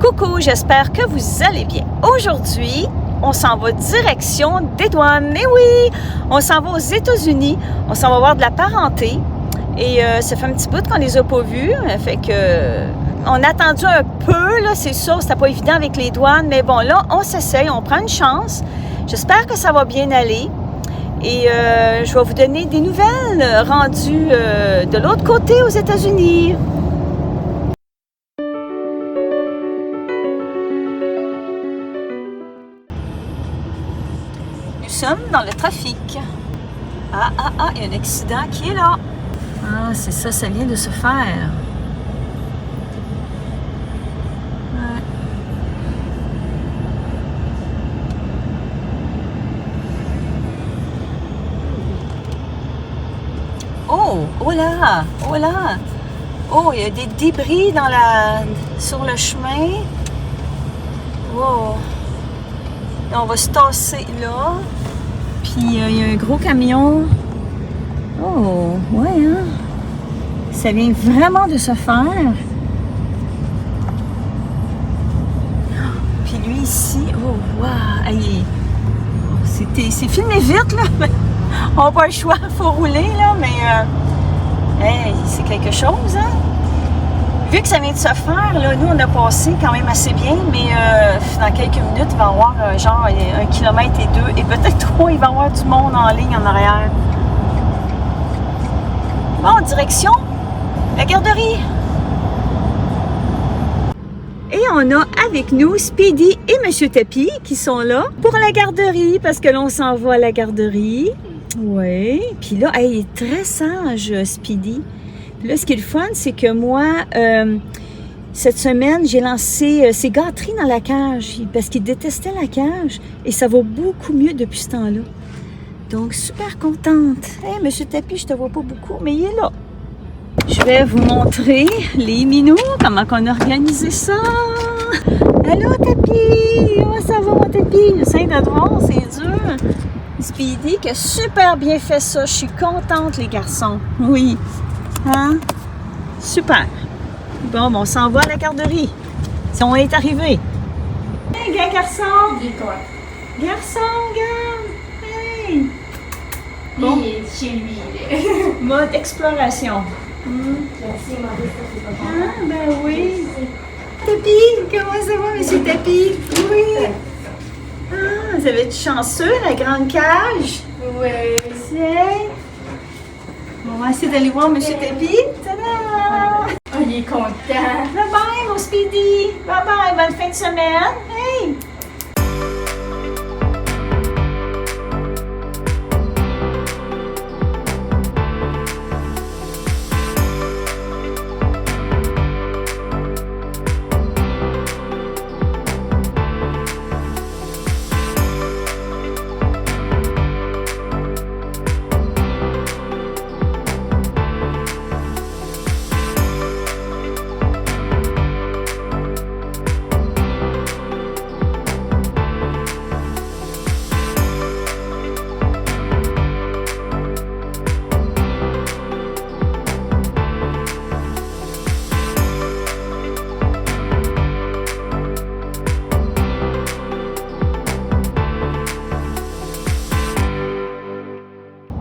Coucou, j'espère que vous allez bien. Aujourd'hui, on s'en va direction des douanes. Et oui, on s'en va aux États-Unis. On s'en va voir de la parenté. Et ça fait un petit bout qu'on les a pas vus. Fait que on a attendu un peu, là, c'est sûr, c'était pas évident avec les douanes. Mais bon, là, on s'essaye, on prend une chance. J'espère que ça va bien aller. Et je vais vous donner des nouvelles rendues de l'autre côté aux États-Unis. Nous sommes dans le trafic. Il y a un accident qui est là. Ah, c'est ça, ça vient de se faire. Ouais. Oh là, oh là. Oh, il y a des débris sur le chemin. Wow. Là, on va se tasser là. Puis il y a un gros camion. Oh, ouais, hein? Ça vient vraiment de se faire. Puis lui ici, oh, wow! Hey, c'est filmé vite, là. On n'a pas le choix, il faut rouler, là, mais hey, c'est quelque chose, hein? Vu que ça vient de se faire, là, nous, on a passé quand même assez bien, mais dans quelques minutes, il va y avoir genre 1 kilomètre et 2, et peut-être 3, il va y avoir du monde en ligne en arrière. Bon, direction la garderie. Et on a avec nous Speedy et Monsieur Tapi qui sont là pour la garderie, parce que l'on s'en va à la garderie. Oui. Puis là, hey, il est très sage, Speedy. Puis là, ce qui est le fun, c'est que moi, cette semaine, j'ai lancé ses gâteries dans la cage parce qu'il détestait la cage et ça va beaucoup mieux depuis ce temps-là. Donc, super contente. Hey, Monsieur Tapi, je te vois pas beaucoup, mais il est là. Je vais vous montrer les minous, comment on a organisé ça. Allô, Tapi! Comment ça va, mon Tapi? J'essaie de te voir, c'est dur. Speedy qui a super bien fait ça. Je suis contente, les garçons. Oui. Hein? Super. Bon, on s'en va à la garderie. Si on est arrivé. Hey, garçon! Garçon, regarde! Hey! Bon. Chez lui. Mode exploration. Ah, ben oui. Tapi, comment ça va, Monsieur Tapi? Oui. Ah, vous avez été chanceux, la grande cage? Oui. C'est... On va essayer d'aller voir Monsieur Tapi. Tada! Oh, il est content. Bye bye, mon Speedy. Bye bye, bonne fin de semaine. Hey!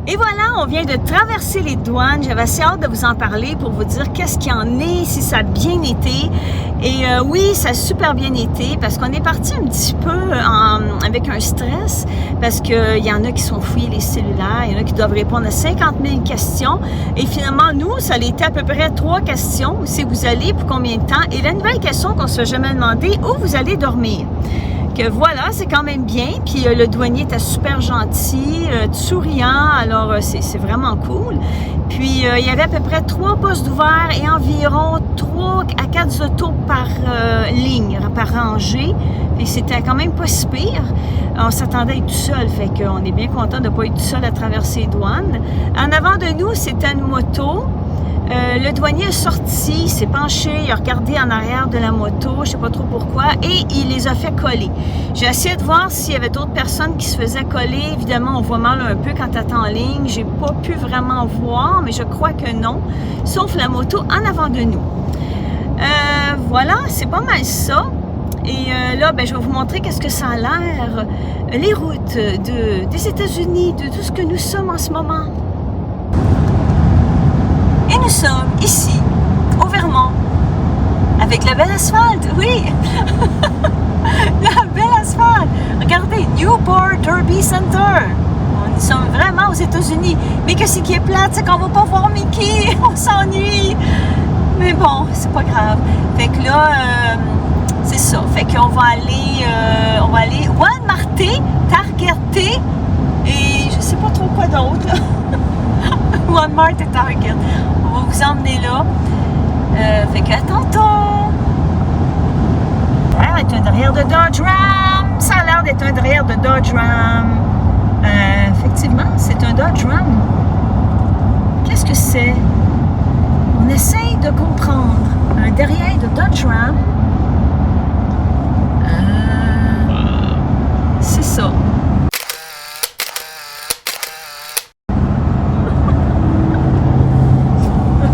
Et voilà, on vient de traverser les douanes. J'avais assez hâte de vous en parler pour vous dire qu'est-ce qu'il y en est, si ça a bien été. Et oui, ça a super bien été parce qu'on est parti un petit peu avec un stress parce qu'il y en a qui sont fouillés les cellulaires, il y en a qui doivent répondre à 50 000 questions. Et finalement, nous, ça a été à peu près 3 questions. C'est vous allez, pour combien de temps? Et la nouvelle question qu'on se fait jamais demander, où vous allez dormir? Que voilà, c'est quand même bien. Puis le douanier était super gentil, souriant, alors c'est vraiment cool. Puis il y avait à peu près 3 postes ouverts et environ 3 à 4 autos par ligne, par rangée. Et c'était quand même pas si pire. On s'attendait à être tout seul, fait qu'on est bien content de ne pas être tout seul à traverser les douanes. En avant de nous, c'était une moto. Le douanier est sorti, il s'est penché, il a regardé en arrière de la moto, je ne sais pas trop pourquoi, et il les a fait coller. J'ai essayé de voir s'il y avait d'autres personnes qui se faisaient coller. Évidemment, on voit mal un peu quand tu attends en ligne. J'ai pas pu vraiment voir, mais je crois que non, sauf la moto en avant de nous. Voilà, c'est pas mal ça. Et là, ben, je vais vous montrer qu'est-ce que ça a l'air, les routes des États-Unis, de tout ce que nous sommes en ce moment. Et nous sommes ici, au Vermont, avec la belle asphalte, oui! La belle asphalte! Regardez, Newport Derby Center! Nous sommes vraiment aux États-Unis. Mais qu'est-ce qui est plate, c'est qu'on va pas voir Mickey, on s'ennuie! Mais bon, c'est pas grave. Fait que là, c'est ça. Fait qu'on va aller Walmart, Target et je sais pas trop quoi d'autre. Walmart et Target. On va vous emmener là. Fait que à tantôt. Ah, c'est un derrière de Dodge Ram. Ça a l'air d'être un derrière de Dodge Ram. Effectivement, c'est un Dodge Ram. Qu'est-ce que c'est? On essaye de comprendre. Un derrière de Dodge Ram. C'est ça.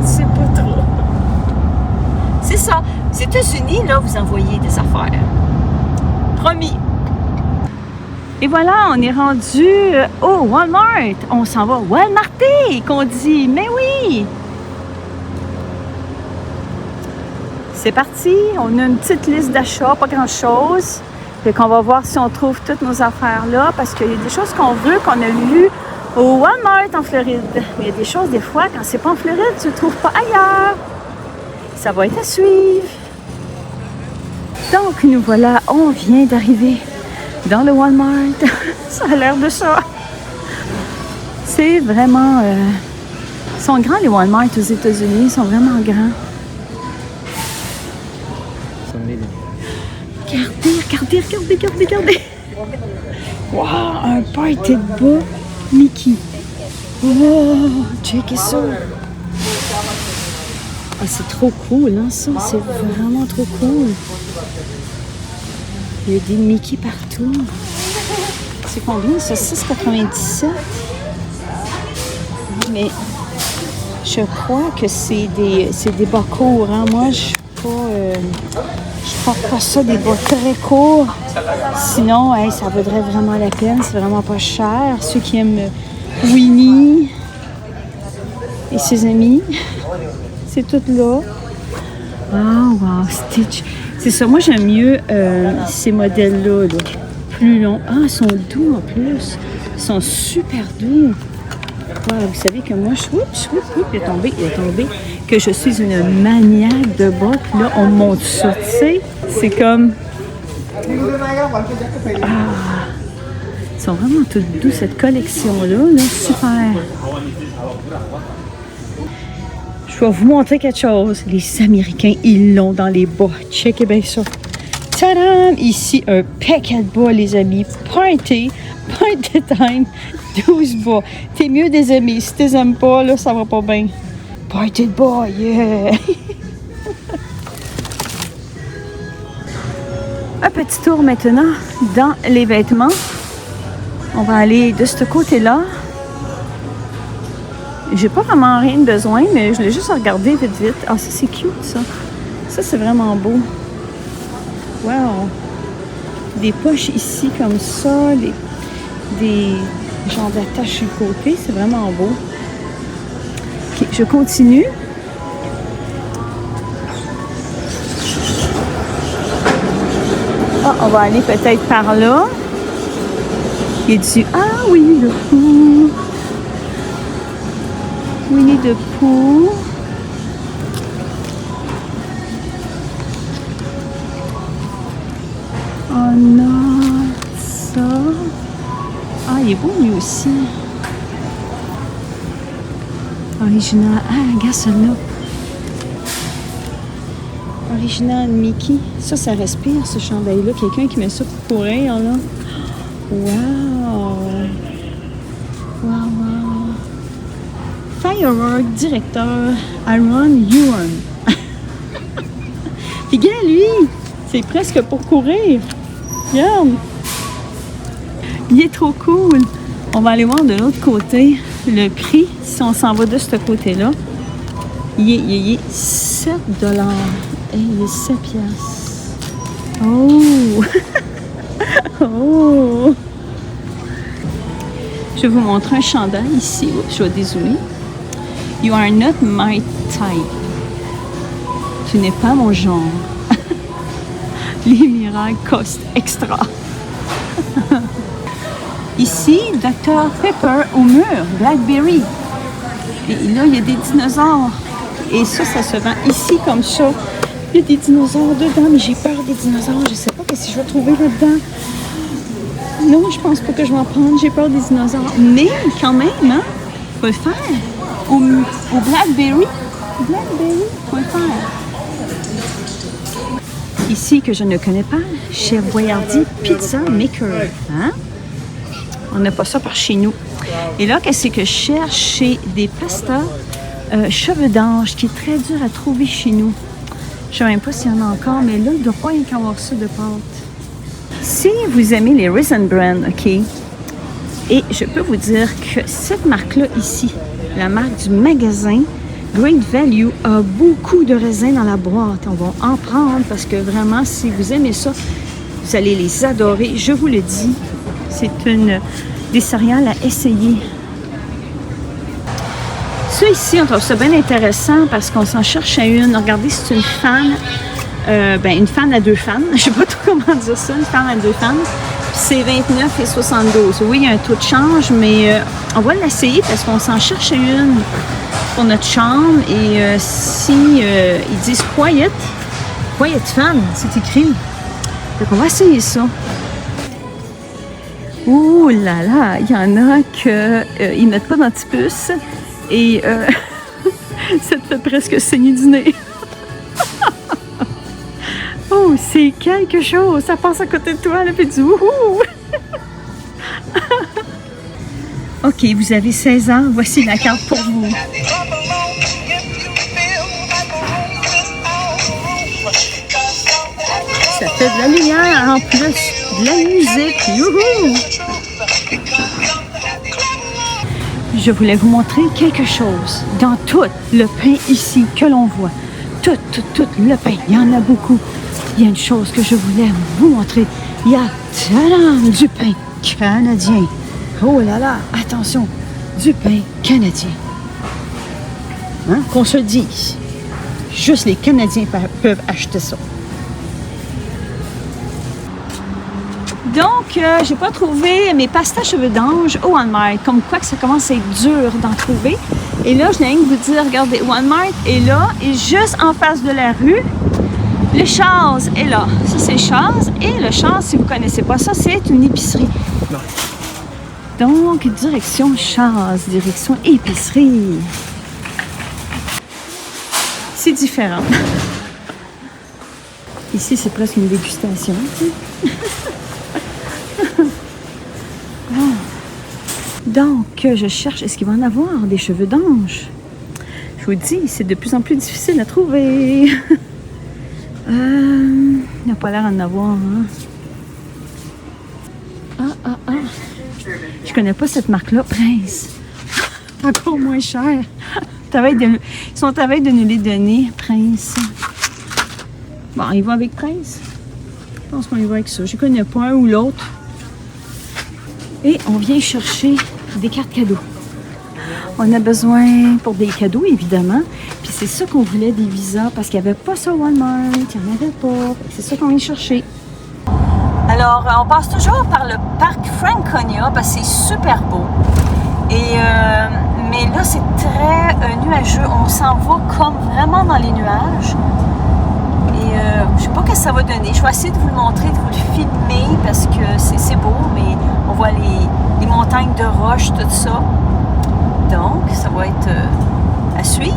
C'est pas trop. C'est ça. Aux États-Unis, là, vous envoyez des affaires. Promis. Et voilà, on est rendu au Walmart. On s'en va Walmarter, qu'on dit. Mais oui! C'est parti. On a une petite liste d'achats, pas grand-chose. Fait qu'on va voir si on trouve toutes nos affaires là, parce qu'il y a des choses qu'on veut, qu'on a lues au Walmart en Floride. Mais il y a des choses, des fois, quand c'est pas en Floride, tu ne trouves pas ailleurs. Ça va être à suivre. Donc, nous voilà, on vient d'arriver dans le Walmart. Ça a l'air de ça. C'est vraiment... ils sont grands, les Walmart aux États-Unis. Ils sont vraiment grands. Regardez. Wow, un party de bas Mickey. Wow, checkez ça. Ah, c'est trop cool, hein, ça. C'est vraiment trop cool. Il y a des Mickey partout. C'est combien, ça? 6,97. Mais je crois que c'est des bas courts, hein. Moi, je porte pas ça, des bas très courts. Sinon, hey, ça vaudrait vraiment la peine. C'est vraiment pas cher. Ceux qui aiment Winnie et ses amis, c'est tout là. Wow, Stitch. C'est ça, moi j'aime mieux ces modèles-là, là. Plus longs. Ah, ils sont doux en plus. Ils sont super doux. Wow, vous savez que moi, il est tombé. Que je suis une maniaque de bas. Puis là, on monte ça, tu sais. C'est comme... Ah, ils sont vraiment tout doux, cette collection-là. Là, super. Je vais vous montrer quelque chose. Les Américains, ils l'ont dans les bas. Checkez bien ça. Tadam! Ici, un paquet de bas, les amis. Party time. 12 bas. T'es mieux des amis. Si t'es aimes pas, là, ça va pas bien. Party de bas, yeah! Un petit tour maintenant dans les vêtements. On va aller de ce côté-là. J'ai pas vraiment rien de besoin, mais je l'ai juste regardé vite. Ah, ça, c'est cute, ça. Ça, c'est vraiment beau. Wow! Des poches ici, comme ça. Des genres d'attaches sur le côté. C'est vraiment beau. OK, je continue. Ah, on va aller peut-être par là. Il y a du... Ah oui, le Pooh. Winnie the Pooh. Oh non, ça. Ah, il est beau lui aussi. Original. Ah, regarde celui-là. Original Mickey. Ça respire, ce chandail-là. Quelqu'un qui met ça pour courir, là. Wow! Firework directeur Aaron Ewan. Puis regarde, lui, c'est presque pour courir. Regarde! Il est trop cool. On va aller voir de l'autre côté le prix, si on s'en va de ce côté-là. Il est 7 $. Et il est 7 piastres. Oh! Oh! Je vais vous montrer un chandail ici. Oups, je vais dézoomer. You are not my type. Tu n'es pas mon genre. Les miracles costent extra. Ici, Dr Pepper au mur, Blackberry. Et là, il y a des dinosaures. Et ça se vend ici comme ça. Il y a des dinosaures dedans, mais j'ai peur des dinosaures. Je ne sais pas si je vais trouver là-dedans. Non, je pense pas que je vais en prendre. J'ai peur des dinosaures. Mais quand même, hein, faut le faire. Au Blackberry. Blackberry, faut le faire. Ici, que je ne connais pas, Chef Boyardee Pizza Maker. Hein? On n'a pas ça par chez nous. Et là, qu'est-ce que je cherche? C'est des pastas cheveux d'ange, qui est très dur à trouver chez nous. Je ne sais même pas s'il y en a encore, mais là, il ne doit pas y avoir ça de pâte. Si vous aimez les Raisin Bran, OK, et je peux vous dire que cette marque-là ici, la marque du magasin Great Value, a beaucoup de raisins dans la boîte. On va en prendre parce que vraiment, si vous aimez ça, vous allez les adorer. Je vous le dis, c'est des céréales à essayer. Ça ici, on trouve ça bien intéressant parce qu'on s'en cherche à une. Regardez, c'est une fan, une fan à deux fans. Je ne sais pas trop comment dire ça, une fan à deux fans. Puis c'est 29,72. Oui, il y a un taux de change, mais on va l'essayer parce qu'on s'en cherche à une pour notre chambre. Et ils disent Quiet Fan, c'est écrit. Donc on va essayer ça. Ouh là là, il y en a qu'ils ne mettent pas d'antipuce. Et ça te fait presque saigner du nez. Oh, c'est quelque chose. Ça passe à côté de toi, là, puis du wouhou. OK, vous avez 16 ans. Voici la carte pour vous. Ça fait de la lumière en plus. De la musique. Youhou! Je voulais vous montrer quelque chose. Dans tout le pain ici que l'on voit, tout le pain, il y en a beaucoup. Il y a une chose que je voulais vous montrer. Il y a tadam, du pain canadien. Oh là là, attention, du pain canadien. Hein? Qu'on se le dise. Juste les Canadiens peuvent acheter ça. Donc, j'ai pas trouvé mes pastas cheveux d'ange au Walmart. Comme quoi que ça commence à être dur d'en trouver. Et là, je viens de vous dire, regardez, Walmart est là. Et juste en face de la rue, le Chaz est là. Ça, c'est le Chaz. Et le Chaz, si vous connaissez pas ça, c'est une épicerie. Non. Donc, direction Chaz, direction épicerie. C'est différent. Ici, c'est presque une dégustation. Donc, je cherche, est-ce qu'il va en avoir des cheveux d'ange? Je vous dis, c'est de plus en plus difficile à trouver. Il n'a pas l'air d'en avoir. Hein? Je connais pas cette marque-là, Prince. Encore moins cher. Ils sont à veille de nous les donner, Prince. Bon, il va avec Prince. Je pense qu'on y va avec ça. Je ne connais pas un ou l'autre. Et on vient chercher des cartes cadeaux. On a besoin pour des cadeaux, évidemment. Puis c'est ça qu'on voulait, des visas, parce qu'il n'y avait pas ça au Walmart. Il n'y en avait pas. C'est ça qu'on vient chercher. Alors, on passe toujours par le parc Franconia, parce que c'est super beau. Et, mais là, c'est très nuageux. On s'en va comme vraiment dans les nuages. Et je ne sais pas ce que ça va donner. Je vais essayer de vous le montrer, de vous le filmer, parce que c'est beau, mais on voit les montagnes de roches, tout ça. Donc, ça va être à suivre,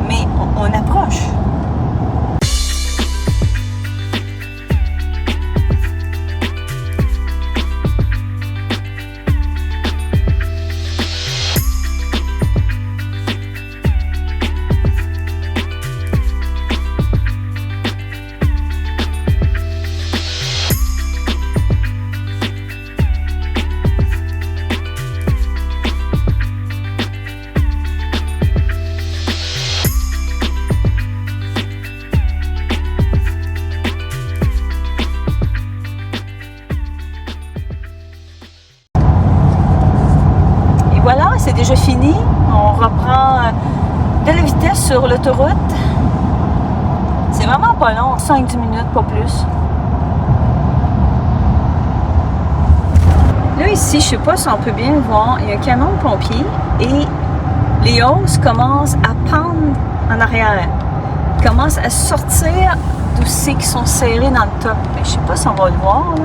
mais on approche. déjà fini. On reprend de la vitesse sur l'autoroute. C'est vraiment pas long, 5-10 minutes, pas plus. Là, ici, je sais pas si on peut bien le voir, il y a un camion de pompiers et les hausses commencent à pendre en arrière. Ils commencent à sortir d'où c'est qu'ils sont serrés dans le top. Mais je sais pas si on va le voir, là.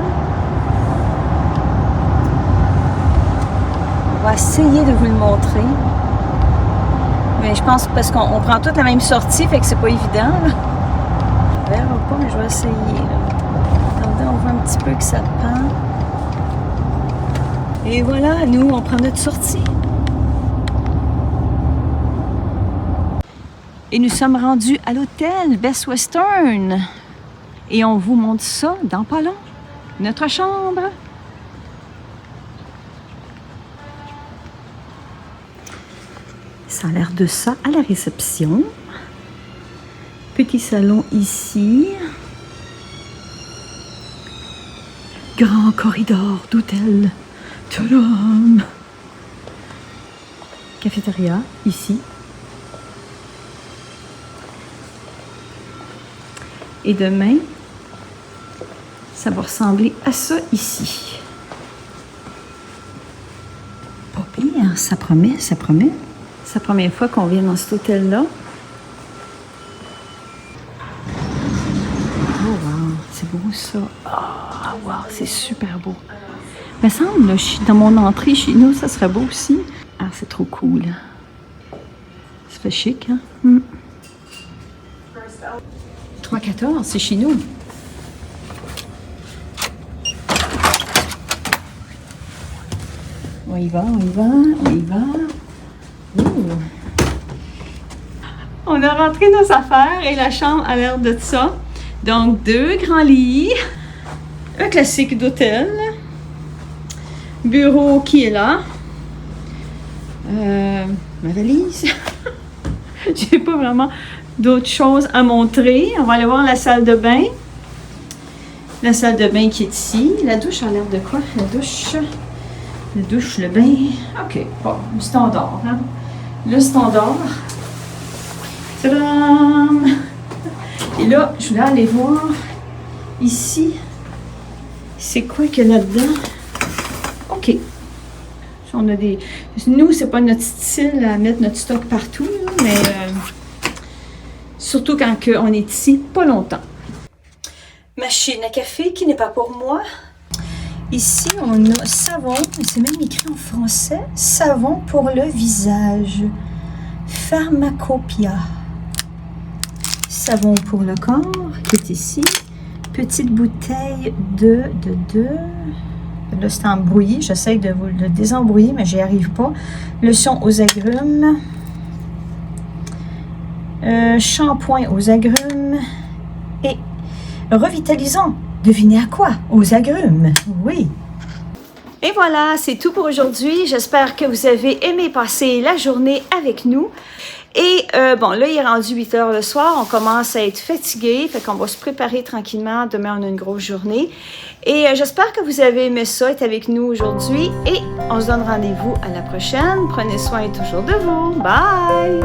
On va essayer de vous le montrer. Mais je pense parce qu'on prend toute la même sortie, fait que c'est pas évident, là. On verra pas, mais je vais essayer, là. Attendez, on voit un petit peu que ça pend. Et voilà, nous, on prend notre sortie. Et nous sommes rendus à l'hôtel Best Western. Et on vous montre ça dans pas long. Notre chambre. Ça a l'air de ça à la réception. Petit salon ici. Grand corridor d'hôtel. Tadam! Cafétéria ici. Et demain, ça va ressembler à ça ici. Pas pire, ça promet, ça promet. C'est la première fois qu'on vient dans cet hôtel-là. Oh wow, c'est beau ça. Ah wow, c'est super beau. Il me semble, là, dans mon entrée chez nous, ça serait beau aussi. Ah, c'est trop cool. Ça fait chic, hein? 3,14, c'est chez nous. On y va, on y va, on y va. Ouh. On a rentré nos affaires et la chambre a l'air de ça. Donc, 2 grands lits, un classique d'hôtel, bureau qui est là, ma valise. J'ai pas vraiment d'autres choses à montrer. On va aller voir la salle de bain. La salle de bain qui est ici. La douche a l'air de quoi? La douche, le bain. OK, bon, le standard. Hein? Le standard. Tadam! Et là, je voulais aller voir ici. C'est quoi qu'il y a là-dedans? OK. On a des... Nous, c'est pas notre style à mettre notre stock partout, là, mais surtout quand on est ici pas longtemps. Machine à café qui n'est pas pour moi. Ici, on a savon, c'est même écrit en français, savon pour le visage. Pharmacopia. Savon pour le corps qui est ici. Petite bouteille de. Là, c'est embrouillé. J'essaie de vous le désembrouiller, mais j'y arrive pas. Lotion aux agrumes. Shampoing aux agrumes. Et revitalisant. Devinez à quoi? Aux agrumes. Oui. Et voilà, c'est tout pour aujourd'hui. J'espère que vous avez aimé passer la journée avec nous. Et bon, là, il est rendu 8 heures le soir. On commence à être fatigué. Fait qu'on va se préparer tranquillement. Demain, on a une grosse journée. Et j'espère que vous avez aimé ça, être avec nous aujourd'hui. Et on se donne rendez-vous à la prochaine. Prenez soin toujours de vous. Bye!